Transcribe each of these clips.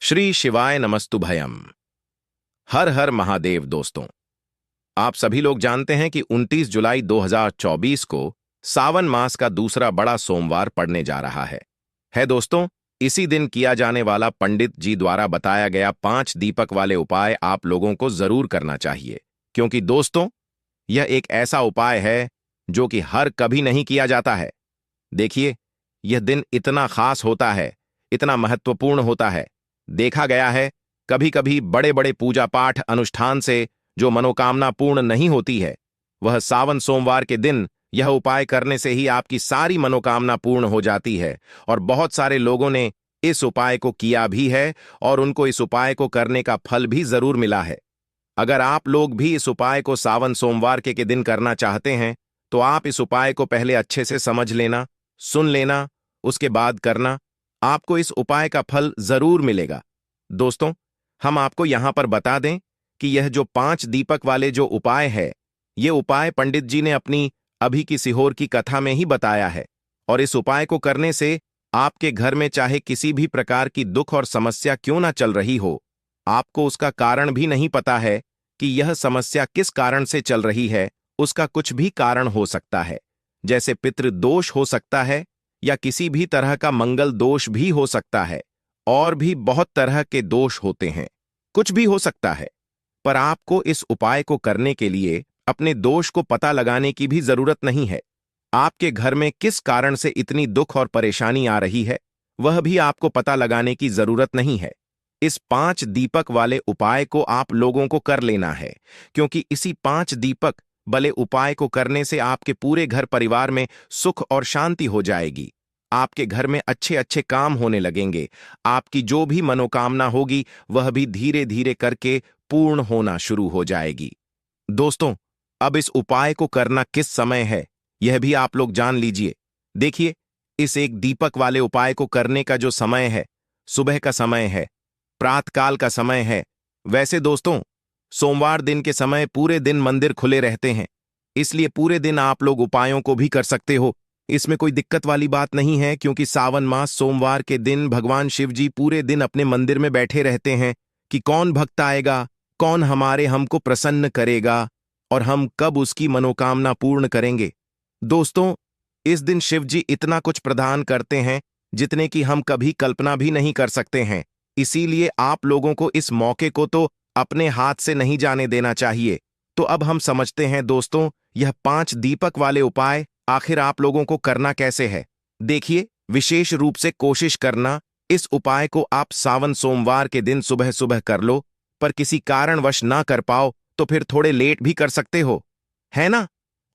श्री शिवाय नमस्तुभयम। हर हर महादेव। दोस्तों, आप सभी लोग जानते हैं कि 29 जुलाई 2024 को सावन मास का दूसरा बड़ा सोमवार पड़ने जा रहा है दोस्तों, इसी दिन किया जाने वाला पंडित जी द्वारा बताया गया 5 दीपक वाले उपाय आप लोगों को जरूर करना चाहिए, क्योंकि दोस्तों यह एक ऐसा उपाय है जो कि हर कभी नहीं किया जाता है। देखिए, यह दिन इतना खास होता है, इतना महत्वपूर्ण होता है। देखा गया है कभी कभी बड़े बड़े पूजा पाठ अनुष्ठान से जो मनोकामना पूर्ण नहीं होती है, वह सावन सोमवार के दिन यह उपाय करने से ही आपकी सारी मनोकामना पूर्ण हो जाती है। और बहुत सारे लोगों ने इस उपाय को किया भी है और उनको इस उपाय को करने का फल भी जरूर मिला है। अगर आप लोग भी इस उपाय को सावन सोमवार के दिन करना चाहते हैं तो आप इस उपाय को पहले अच्छे से समझ लेना, सुन लेना, उसके बाद करना। आपको इस उपाय का फल जरूर मिलेगा। दोस्तों, हम आपको यहां पर बता दें कि यह जो 5 दीपक वाले जो उपाय है, ये उपाय पंडित जी ने अपनी अभी की सिहोर की कथा में ही बताया है। और इस उपाय को करने से आपके घर में चाहे किसी भी प्रकार की दुख और समस्या क्यों ना चल रही हो, आपको उसका कारण भी नहीं पता है कि यह समस्या किस कारण से चल रही है, उसका कुछ भी कारण हो सकता है। जैसे पितृदोष हो सकता है या किसी भी तरह का मंगल दोष भी हो सकता है, और भी बहुत तरह के दोष होते हैं, कुछ भी हो सकता है। पर आपको इस उपाय को करने के लिए अपने दोष को पता लगाने की भी जरूरत नहीं है। आपके घर में किस कारण से इतनी दुख और परेशानी आ रही है, वह भी आपको पता लगाने की जरूरत नहीं है। इस 5 दीपक वाले उपाय को आप लोगों को कर लेना है, क्योंकि इसी 5 दीपक वाले उपाय को करने से आपके पूरे घर परिवार में सुख और शांति हो जाएगी। आपके घर में अच्छे अच्छे काम होने लगेंगे। आपकी जो भी मनोकामना होगी वह भी धीरे धीरे करके पूर्ण होना शुरू हो जाएगी। दोस्तों, अब इस उपाय को करना किस समय है, यह भी आप लोग जान लीजिए। देखिए, इस एक दीपक वाले उपाय को करने का जो समय है, सुबह का समय है, प्रातःकाल का समय है। वैसे दोस्तों, सोमवार दिन के समय पूरे दिन मंदिर खुले रहते हैं, इसलिए पूरे दिन आप लोग उपायों को भी कर सकते हो। इसमें कोई दिक्कत वाली बात नहीं है, क्योंकि सावन मास सोमवार के दिन भगवान शिव जी पूरे दिन अपने मंदिर में बैठे रहते हैं कि कौन भक्त आएगा, कौन हमको प्रसन्न करेगा और हम कब उसकी मनोकामना पूर्ण करेंगे। दोस्तों, इस दिन शिव जी इतना कुछ प्रदान करते हैं जितने की हम कभी कल्पना भी नहीं कर सकते हैं। इसीलिए आप लोगों को इस मौके को तो अपने हाथ से नहीं जाने देना चाहिए। तो अब हम समझते हैं दोस्तों, यह 5 दीपक वाले उपाय आखिर आप लोगों को करना कैसे है। देखिए, विशेष रूप से कोशिश करना इस उपाय को आप सावन सोमवार के दिन सुबह सुबह कर लो, पर किसी कारणवश ना कर पाओ तो फिर थोड़े लेट भी कर सकते हो, है ना।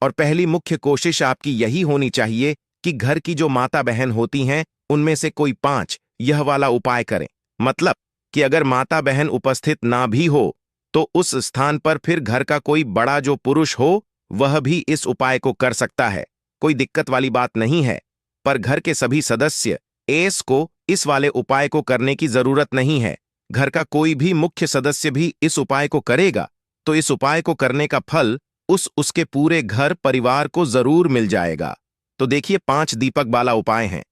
और पहली मुख्य कोशिश आपकी यही होनी चाहिए कि घर की जो माता बहन होती हैं उनमें से कोई 5 यह वाला उपाय करें। मतलब कि अगर माता बहन उपस्थित ना भी हो तो उस स्थान पर फिर घर का कोई बड़ा जो पुरुष हो वह भी इस उपाय को कर सकता है। कोई दिक्कत वाली बात नहीं है। पर घर के सभी सदस्य एस को इस वाले उपाय को करने की जरूरत नहीं है। घर का कोई भी मुख्य सदस्य भी इस उपाय को करेगा तो इस उपाय को करने का फल उसके पूरे घर परिवार को जरूर मिल जाएगा। तो देखिए, 5 दीपक वाला उपाय है,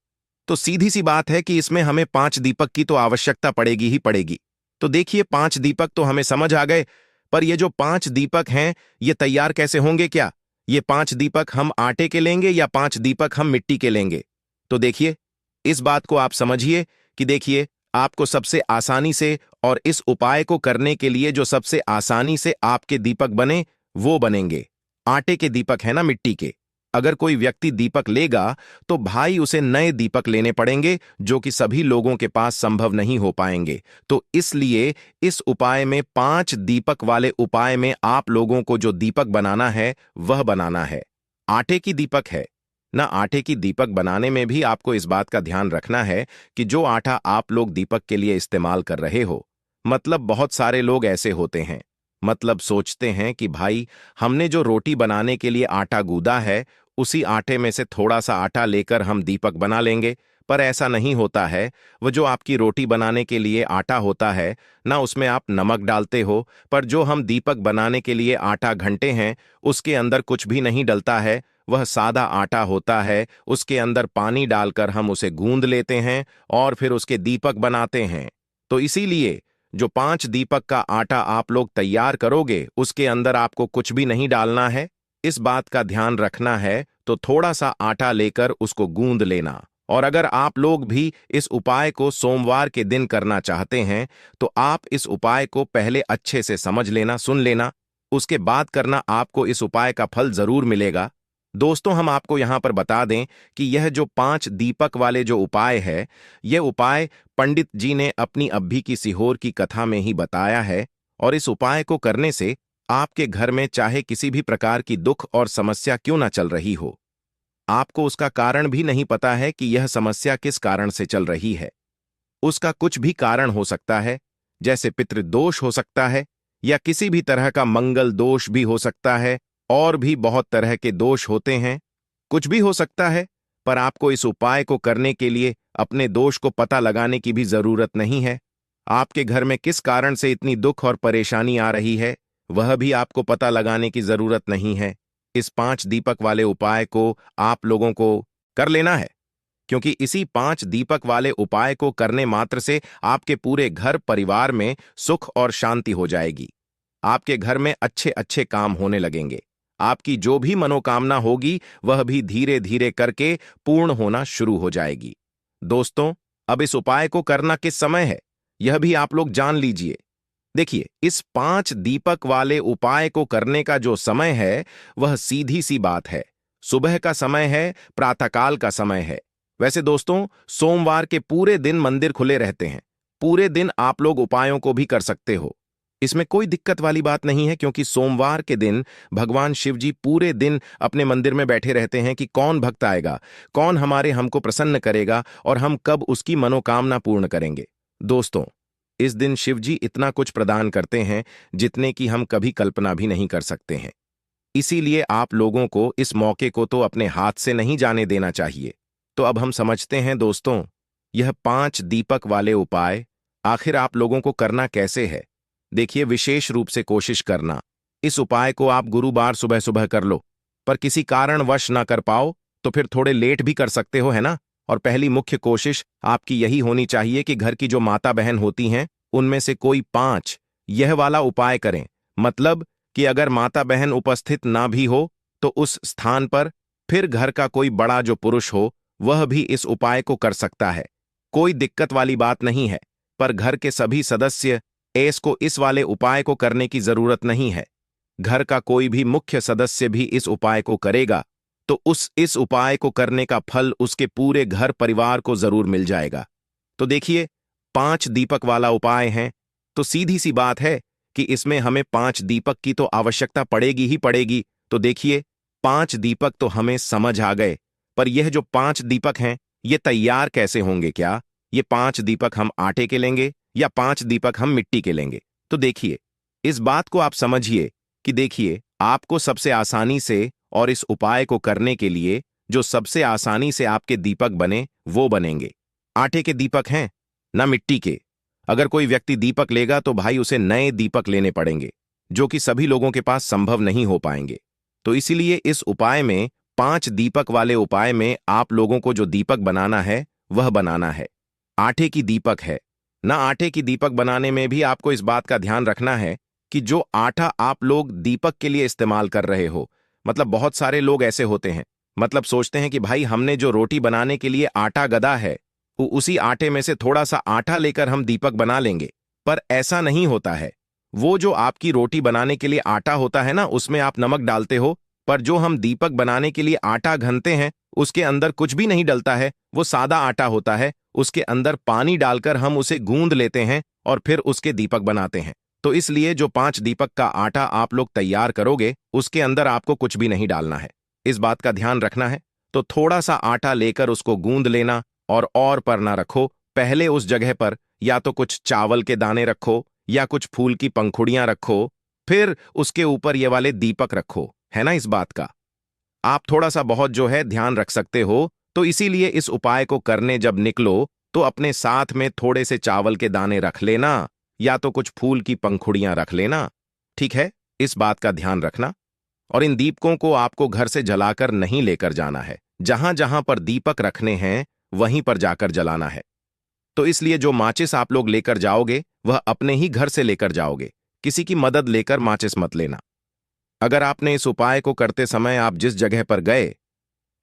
तो सीधी सी बात है कि इसमें हमें 5 दीपक की तो आवश्यकता पड़ेगी ही पड़ेगी। तो देखिए, 5 दीपक तो हमें समझ आ गए, पर ये जो 5 दीपक हैं ये तैयार कैसे होंगे क्या? ये 5 दीपक हम आटे के लेंगे या 5 दीपक हम मिट्टी के लेंगे? तो देखिए, इस बात को आप समझिए कि देखिए, आपको सबसे आसानी से और इस उपाय को करने के लिए जो सबसे आसानी से आपके दीपक बने वो बनेंगे आटे के दीपक, है ना, मिट्टी के। अगर कोई व्यक्ति दीपक लेगा तो भाई उसे नए दीपक लेने पड़ेंगे, जो कि सभी लोगों के पास संभव नहीं हो पाएंगे। तो इसलिए इस उपाय में 5 दीपक वाले उपाय में आप लोगों को जो दीपक बनाना है वह बनाना है आटे की दीपक है ना। आटे की दीपक बनाने में भी आपको इस बात का ध्यान रखना है कि जो आटा आप लोग दीपक के लिए इस्तेमाल कर रहे हो, मतलब बहुत सारे लोग ऐसे होते हैं, मतलब सोचते हैं कि भाई हमने जो रोटी बनाने के लिए आटा गूंदा है उसी आटे में से थोड़ा सा आटा लेकर हम दीपक बना लेंगे। पर ऐसा नहीं होता है। वो जो आपकी रोटी बनाने के लिए आटा होता है ना, उसमें आप नमक डालते हो, पर जो हम दीपक बनाने के लिए आटा घंटे हैं उसके अंदर कुछ भी नहीं डलता है। वह सादा आटा होता है, उसके अंदर पानी डालकर हम उसे गूंद लेते हैं और फिर उसके दीपक बनाते हैं। तो इसीलिए जो 5 दीपक का आटा आप लोग तैयार करोगे उसके अंदर आपको कुछ भी नहीं डालना है। इस बात का ध्यान रखना है। तो थोड़ा सा आटा लेकर उसको गूंद लेना। और अगर आप लोग भी इस उपाय को सोमवार के दिन करना चाहते हैं तो आप इस उपाय को पहले अच्छे से समझ लेना, सुन लेना, उसके बाद करना। आपको इस उपाय का फल जरूर मिलेगा। दोस्तों, हम आपको यहां पर बता दें कि यह जो 5 दीपक वाले जो उपाय है, यह उपाय पंडित जी ने अपनी अब्भी की सिहोर की कथा में ही बताया है। और इस उपाय को करने से आपके घर में चाहे किसी भी प्रकार की दुख और समस्या क्यों ना चल रही हो, आपको उसका कारण भी नहीं पता है कि यह समस्या किस कारण से चल रही है। उसका कुछ भी कारण हो सकता है, जैसे पितृदोष हो सकता है या किसी भी तरह का मंगल दोष भी हो सकता है। और भी बहुत तरह के दोष होते हैं, कुछ भी हो सकता है। पर आपको इस उपाय को करने के लिए अपने दोष को पता लगाने की भी जरूरत नहीं है। आपके घर में किस कारण से इतनी दुख और परेशानी आ रही है, वह भी आपको पता लगाने की जरूरत नहीं है। इस 5 दीपक वाले उपाय को आप लोगों को कर लेना है, क्योंकि इसी 5 दीपक वाले उपाय को करने मात्र से आपके पूरे घर परिवार में सुख और शांति हो जाएगी। आपके घर में अच्छे अच्छे काम होने लगेंगे। आपकी जो भी मनोकामना होगी वह भी धीरे धीरे करके पूर्ण होना शुरू हो जाएगी। दोस्तों, अब इस उपाय को करना किस समय है, यह भी आप लोग जान लीजिए। देखिए, इस 5 दीपक वाले उपाय को करने का जो समय है वह सीधी सी बात है, सुबह का समय है, प्रातःकाल का समय है। वैसे दोस्तों, सोमवार के पूरे दिन मंदिर खुले रहते हैं। पूरे दिन आप लोग उपायों को भी कर सकते हो। इसमें कोई दिक्कत वाली बात नहीं है, क्योंकि सोमवार के दिन भगवान शिव जी पूरे दिन अपने मंदिर में बैठे रहते हैं कि कौन भक्त आएगा, कौन हमको प्रसन्न करेगा और हम कब उसकी मनोकामना पूर्ण करेंगे। दोस्तों, इस दिन शिव जी इतना कुछ प्रदान करते हैं जितने की हम कभी कल्पना भी नहीं कर सकते हैं। इसीलिए आप लोगों को इस मौके को तो अपने हाथ से नहीं जाने देना चाहिए। तो अब हम समझते हैं दोस्तों, यह 5 दीपक वाले उपाय आखिर आप लोगों को करना कैसे है। देखिए, विशेष रूप से कोशिश करना, इस उपाय को आप गुरुवार सुबह सुबह कर लो। पर किसी कारणवश ना कर पाओ तो फिर थोड़े लेट भी कर सकते हो, है ना। और पहली मुख्य कोशिश आपकी यही होनी चाहिए कि घर की जो माता बहन होती हैं उनमें से कोई 5 यह वाला उपाय करें। मतलब कि अगर माता बहन उपस्थित ना भी हो तो उस स्थान पर फिर घर का कोई बड़ा जो पुरुष हो वह भी इस उपाय को कर सकता है। कोई दिक्कत वाली बात नहीं है। पर घर के सभी सदस्य को इस वाले उपाय को करने की जरूरत नहीं है। घर का कोई भी मुख्य सदस्य भी इस उपाय को करेगा तो इस उपाय को करने का फल उसके पूरे घर परिवार को जरूर मिल जाएगा। तो देखिए, 5 दीपक वाला उपाय है तो सीधी सी बात है कि इसमें हमें 5 दीपक की तो आवश्यकता पड़ेगी ही पड़ेगी। तो देखिए, 5 दीपक तो हमें समझ आ गए, पर यह जो 5 दीपक हैं ये तैयार कैसे होंगे? क्या ये 5 दीपक हम आटे के लेंगे या 5 दीपक हम मिट्टी के लेंगे? तो देखिए, इस बात को आप समझिए कि देखिए, आपको सबसे आसानी से और इस उपाय को करने के लिए जो सबसे आसानी से आपके दीपक बने वो बनेंगे आटे के दीपक हैं, ना मिट्टी के। अगर कोई व्यक्ति दीपक लेगा तो भाई उसे नए दीपक लेने पड़ेंगे, जो कि सभी लोगों के पास संभव नहीं हो पाएंगे। तो इसीलिए इस उपाय में 5 दीपक वाले उपाय में आप लोगों को जो दीपक बनाना है वह बनाना है आटे की दीपक है ना। आटे की दीपक बनाने में भी आपको इस बात का ध्यान रखना है कि जो आटा आप लोग दीपक के लिए इस्तेमाल कर रहे हो, मतलब बहुत सारे लोग ऐसे होते हैं, मतलब सोचते हैं कि भाई हमने जो रोटी बनाने के लिए आटा गदा है उसी आटे में से थोड़ा सा आटा लेकर हम दीपक बना लेंगे। पर ऐसा नहीं होता है। वो जो आपकी रोटी बनाने के लिए आटा होता है ना, उसमें आप नमक डालते हो, पर जो हम दीपक बनाने के लिए आटा घनते हैं उसके अंदर कुछ भी नहीं डलता है। वो सादा आटा होता है, उसके अंदर पानी डालकर हम उसे गूंद लेते हैं और फिर उसके दीपक बनाते हैं। तो इसलिए जो 5 दीपक का आटा आप लोग तैयार करोगे उसके अंदर आपको कुछ भी नहीं डालना है। इस बात का ध्यान रखना है। तो थोड़ा सा आटा लेकर उसको गूंद लेना और पर ना रखो। पहले उस जगह पर या तो कुछ चावल के दाने रखो या कुछ फूल की पंखुड़ियां रखो, फिर उसके ऊपर ये वाले दीपक रखो, है ना। इस बात का आप थोड़ा सा बहुत जो है ध्यान रख सकते हो। तो इसीलिए इस उपाय को करने जब निकलो तो अपने साथ में थोड़े से चावल के दाने रख लेना या तो कुछ फूल की पंखुड़ियां रख लेना, ठीक है। इस बात का ध्यान रखना। और इन दीपकों को आपको घर से जलाकर नहीं लेकर जाना है। जहां जहां पर दीपक रखने हैं वहीं पर जाकर जलाना है। तो इसलिए जो माचिस आप लोग लेकर जाओगे वह अपने ही घर से लेकर जाओगे, किसी की मदद लेकर माचिस मत लेना। अगर आपने इस उपाय को करते समय आप जिस जगह पर गए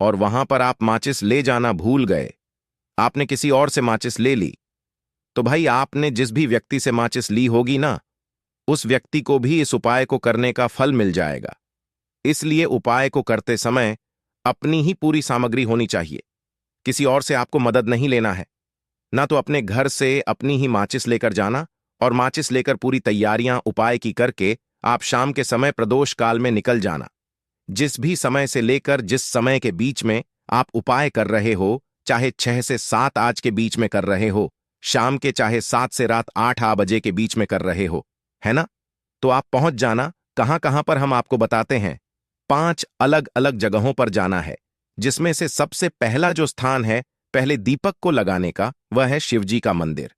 और वहां पर आप माचिस ले जाना भूल गए, आपने किसी और से माचिस ले ली, तो भाई आपने जिस भी व्यक्ति से माचिस ली होगी ना, उस व्यक्ति को भी इस उपाय को करने का फल मिल जाएगा। इसलिए उपाय को करते समय अपनी ही पूरी सामग्री होनी चाहिए, किसी और से आपको मदद नहीं लेना है। ना तो अपने घर से अपनी ही माचिस लेकर जाना और माचिस लेकर पूरी तैयारियां उपाय की करके आप शाम के समय प्रदोष काल में निकल जाना। जिस भी समय से लेकर जिस समय के बीच में आप उपाय कर रहे हो, चाहे 6 से 7 आज के बीच में कर रहे हो, शाम के चाहे 7 से रात 8 बजे के बीच में कर रहे हो, है ना, तो आप पहुंच जाना। कहां कहां पर हम आपको बताते हैं। 5 अलग अलग जगहों पर जाना है, जिसमें से सबसे पहला जो स्थान है पहले दीपक को लगाने का, वह है शिवजी का मंदिर।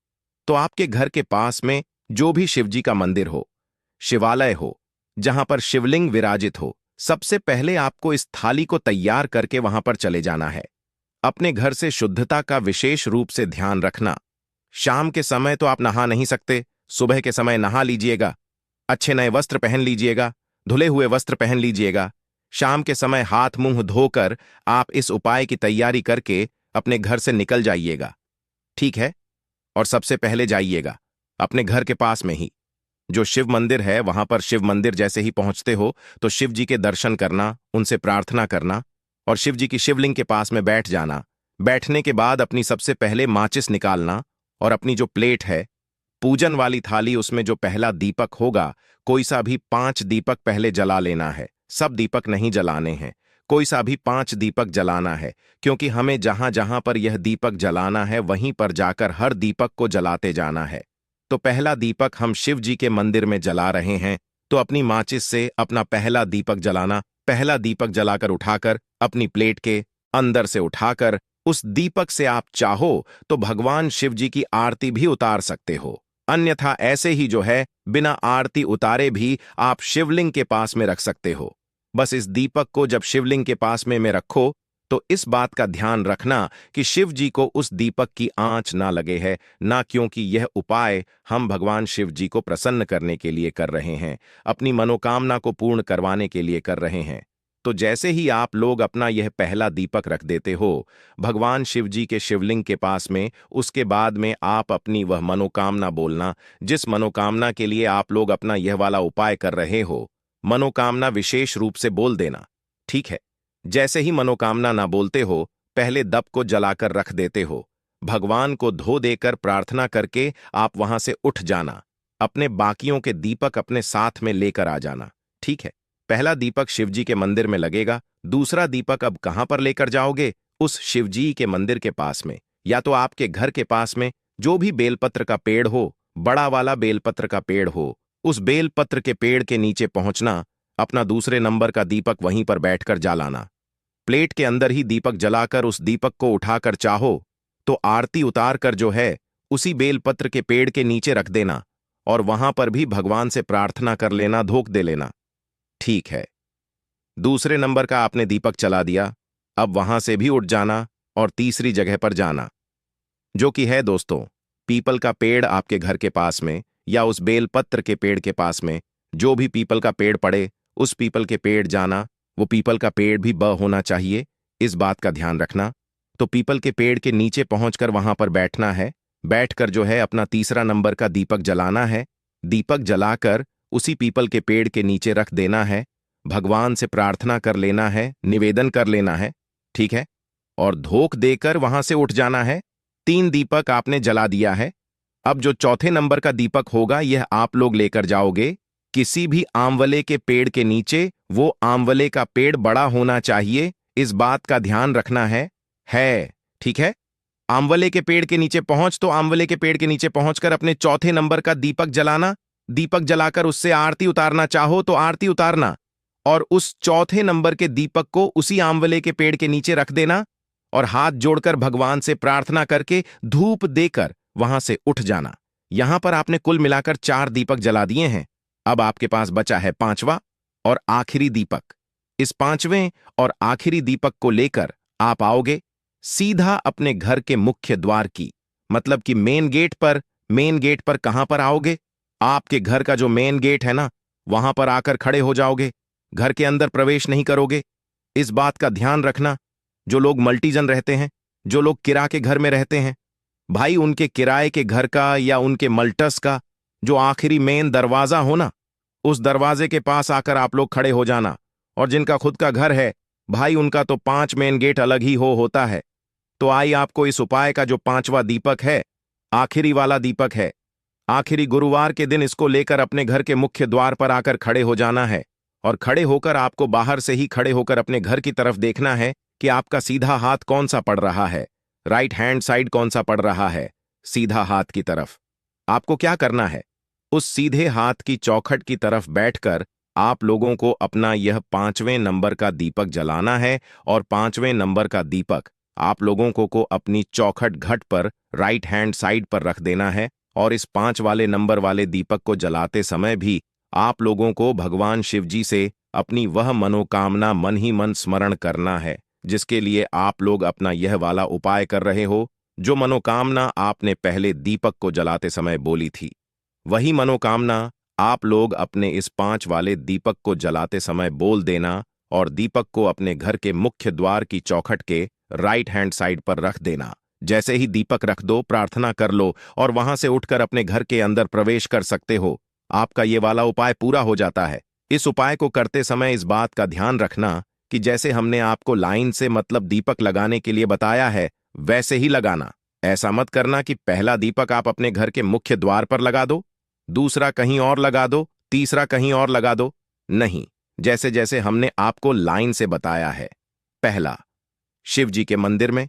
तो आपके घर के पास में जो भी शिवजी का मंदिर हो, शिवालय हो, जहां पर शिवलिंग विराजित हो, सबसे पहले आपको इस थाली को तैयार करके वहां पर चले जाना है। अपने घर से शुद्धता का विशेष रूप से ध्यान रखना। शाम के समय तो आप नहा नहीं सकते, सुबह के समय नहा लीजिएगा, अच्छे नए वस्त्र पहन लीजिएगा, धुले हुए वस्त्र पहन लीजिएगा। शाम के समय हाथ मुंह धोकर आप इस उपाय की तैयारी करके अपने घर से निकल जाइएगा, ठीक है। और सबसे पहले जाइएगा अपने घर के पास में ही जो शिव मंदिर है, वहां पर शिव मंदिर जैसे ही पहुंचते हो तो शिव जी के दर्शन करना, उनसे प्रार्थना करना और शिव जी की शिवलिंग के पास में बैठ जाना। बैठने के बाद अपनी सबसे पहले माचिस निकालना और अपनी जो प्लेट है, पूजन वाली थाली, उसमें जो पहला दीपक होगा, कोई सा भी 5 दीपक पहले जला लेना है। सब दीपक नहीं जलाने हैं, कोई सा भी 5 दीपक जलाना है, क्योंकि हमें जहां जहां पर यह दीपक जलाना है वहीं पर जाकर हर दीपक को जलाते जाना है। तो पहला दीपक हम शिव जी के मंदिर में जला रहे हैं, तो अपनी माचिस से अपना पहला दीपक जलाना। पहला दीपक जलाकर उठाकर अपनी प्लेट के अंदर से उठाकर उस दीपक से आप चाहो तो भगवान शिव जी की आरती भी उतार सकते हो, अन्यथा ऐसे ही जो है बिना आरती उतारे भी आप शिवलिंग के पास में रख सकते हो। बस इस दीपक को जब शिवलिंग के पास में रखो तो इस बात का ध्यान रखना कि शिव जी को उस दीपक की आंच ना लगे है, ना, क्योंकि यह उपाय हम भगवान शिव जी को प्रसन्न करने के लिए कर रहे हैं, अपनी मनोकामना को पूर्ण करवाने के लिए कर रहे हैं। तो जैसे ही आप लोग अपना यह पहला दीपक रख देते हो भगवान शिव जी के शिवलिंग के पास में, उसके बाद में आप अपनी वह मनोकामना बोलना, जिस मनोकामना के लिए आप लोग अपना यह वाला उपाय कर रहे हो, मनोकामना विशेष रूप से बोल देना, ठीक है। जैसे ही मनोकामना ना बोलते हो, पहले दब को जलाकर रख देते हो, भगवान को धो देकर प्रार्थना करके आप वहां से उठ जाना, अपने बाकियों के दीपक अपने साथ में लेकर आ जाना, ठीक है। पहला दीपक शिवजी के मंदिर में लगेगा, दूसरा दीपक अब कहां पर लेकर जाओगे? उस शिवजी के मंदिर के पास में, या तो आपके घर के पास में जो भी बेलपत्र का पेड़ हो, बड़ा वाला बेलपत्र का पेड़ हो, उस बेलपत्र के पेड़ के नीचे पहुंचना, अपना दूसरे नंबर का दीपक वहीं पर बैठकर जलाना। प्लेट के अंदर ही दीपक जलाकर उस दीपक को उठाकर चाहो तो आरती उतार कर जो है उसी बेलपत्र के पेड़ के नीचे रख देना और वहां पर भी भगवान से प्रार्थना कर लेना, धूप दे लेना, ठीक है। दूसरे नंबर का आपने दीपक चला दिया, अब वहां से भी उठ जाना और तीसरी जगह पर जाना, जो कि है दोस्तों पीपल का पेड़ आपके घर के पास में या उस बेलपत्र के पेड़ के पास में, जो भी पीपल का पेड़ पड़े उस पीपल के पेड़ जाना। वो पीपल का पेड़ भी ब होना चाहिए, इस बात का ध्यान रखना। तो पीपल के पेड़ के नीचे पहुंचकर वहां पर बैठना है, बैठकर जो है अपना तीसरा नंबर का दीपक जलाना है। दीपक जलाकर उसी पीपल के पेड़ के नीचे रख देना है, भगवान से प्रार्थना कर लेना है, निवेदन कर लेना है, ठीक है। और धोख देकर वहां से उठ जाना है। 3 दीपक आपने जला दिया है। अब जो चौथे नंबर का दीपक होगा यह आप लोग लेकर जाओगे किसी भी आंवले के पेड़ के नीचे। वो आंवले का पेड़ बड़ा होना चाहिए, इस बात का ध्यान रखना है, ठीक है। आंवले के पेड़ के नीचे पहुंच तो आंवले के पेड़ के नीचे पहुंचकर अपने चौथे नंबर का दीपक जलाना। दीपक जलाकर उससे आरती उतारना चाहो तो आरती उतारना और उस चौथे नंबर के दीपक को उसी आंवले के पेड़ के नीचे रख देना और हाथ जोड़कर भगवान से प्रार्थना करके धूप देकर वहां से उठ जाना। यहां पर आपने कुल मिलाकर 4 दीपक जला दिए हैं। अब आपके पास बचा है 5वां और आखिरी दीपक। इस 5वें और आखिरी दीपक को लेकर आप आओगे सीधा अपने घर के मुख्य द्वार की मतलब कि मेन गेट पर कहां पर आओगे? आपके घर का जो मेन गेट है ना, वहां पर आकर खड़े हो जाओगे। घर के अंदर प्रवेश नहीं करोगे। इस बात का ध्यान रखना। जो लोग मल्टीजन रहते हैं, जो लोग किराए के घर में रहते हैं, भाई उनके किराए के घर का या उनके मल्टस का जो आखिरी मेन दरवाजा हो ना, उस दरवाजे के पास आकर आप लोग खड़े हो जाना। और जिनका खुद का घर है, भाई उनका तो 5 मेन गेट अलग ही होता है। तो आई आपको इस उपाय का जो 5वां दीपक है, आखिरी वाला दीपक है। आखिरी गुरुवार के दिन इसको लेकर अपने घर के मुख्य द्वार पर आकर खड़े हो जाना है। और खड़े होकर आपको बाहर से ही खड़े होकर अपने घर की तरफ देखना है कि आपका सीधा हाथ कौन सा पड़ रहा है, राइट हैंड साइड कौन सा पड़ रहा है, सीधा हाथ की तरफ। आपको क्या करना है? उस सीधे हाथ की चौखट की तरफ बैठकर आप लोगों को अपना यह 5वें नंबर का दीपक जलाना है। और 5वें नंबर का दीपक आप लोगों को अपनी चौखट घट पर राइट हैंड साइड पर रख देना है। और इस 5 वाले नंबर वाले दीपक को जलाते समय भी आप लोगों को भगवान शिव जी से अपनी वह मनोकामना मन ही मन स्मरण करना है, जिसके लिए आप लोग अपना यह वाला उपाय कर रहे हो। जो मनोकामना आपने पहले दीपक को जलाते समय बोली थी, वही मनोकामना आप लोग अपने इस 5 वाले दीपक को जलाते समय बोल देना। और दीपक को अपने घर के मुख्य द्वार की चौखट के राइट हैंड साइड पर रख देना। जैसे ही दीपक रख दो, प्रार्थना कर लो और वहां से उठकर अपने घर के अंदर प्रवेश कर सकते हो। आपका ये वाला उपाय पूरा हो जाता है। इस उपाय को करते समय इस बात का ध्यान रखना कि जैसे हमने आपको लाइन से मतलब दीपक लगाने के लिए बताया है, वैसे ही लगाना। ऐसा मत करना कि पहला दीपक आप अपने घर के मुख्य द्वार पर लगा दो, दूसरा कहीं और लगा दो, तीसरा कहीं और लगा दो। नहीं, जैसे जैसे हमने आपको लाइन से बताया है। पहला शिव जी के मंदिर में,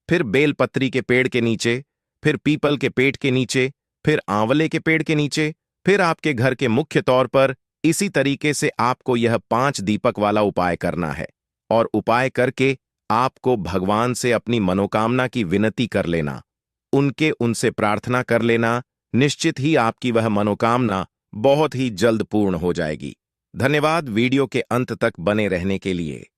फिर बेलपत्री के पेड़ के नीचे, फिर पीपल के पेड़ के नीचे, फिर आंवले के पेड़ के नीचे, फिर आपके घर के मुख्य तौर पर। इसी तरीके से आपको यह 5 दीपक वाला उपाय करना है। और उपाय करके आपको भगवान से अपनी मनोकामना की विनती कर लेना, उनसे प्रार्थना कर लेना। निश्चित ही आपकी वह मनोकामना बहुत ही जल्द पूर्ण हो जाएगी। धन्यवाद वीडियो के अंत तक बने रहने के लिए।